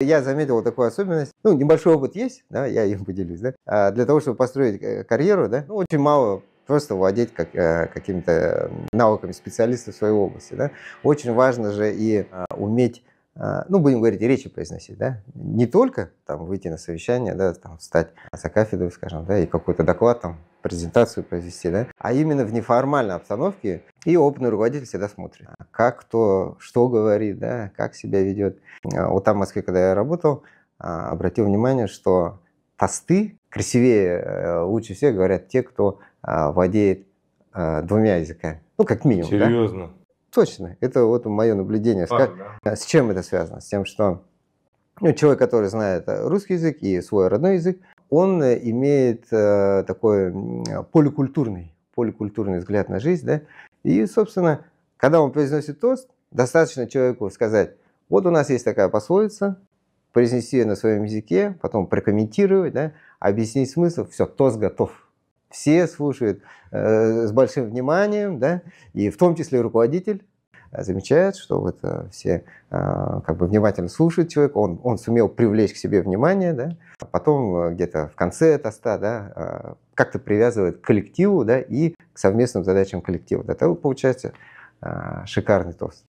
Я заметил такую особенность. Ну, небольшой опыт есть, да, я им поделюсь, да. Для того, чтобы построить карьеру, да, ну, очень мало просто владеть какими-то навыками специалиста в своей области, да. Очень важно же и уметь, ну, будем говорить, речи произносить, да. Не только там выйти на совещание, да, там, встать за кафедру, скажем, да, и какой-то доклад, там, презентацию провести, да, а именно в неформальной обстановке. И опытный руководитель всегда смотрит, как кто что говорит, да, как себя ведет. Вот там в Москве, когда я работал, обратил внимание, что тосты красивее, лучше всех говорят те, кто владеет двумя языками. Ну, как минимум, да? Серьезно? Точно. Это вот мое наблюдение. С чем это связано? С тем, что человек, который знает русский язык и свой родной язык, он имеет такой поликультурный взгляд на жизнь, да? И, собственно, когда он произносит тост, достаточно человеку сказать: вот у нас есть такая пословица, произнести ее на своем языке, потом прокомментировать, да, объяснить смысл, все, тост готов. Все слушают с большим вниманием, да, и в том числе руководитель замечает, что вот все как бы внимательно слушают человека, он сумел привлечь к себе внимание, да, а потом где-то в конце тоста, да, как-то привязывает к коллективу, да, и к совместным задачам коллектива. Это получается шикарный тост.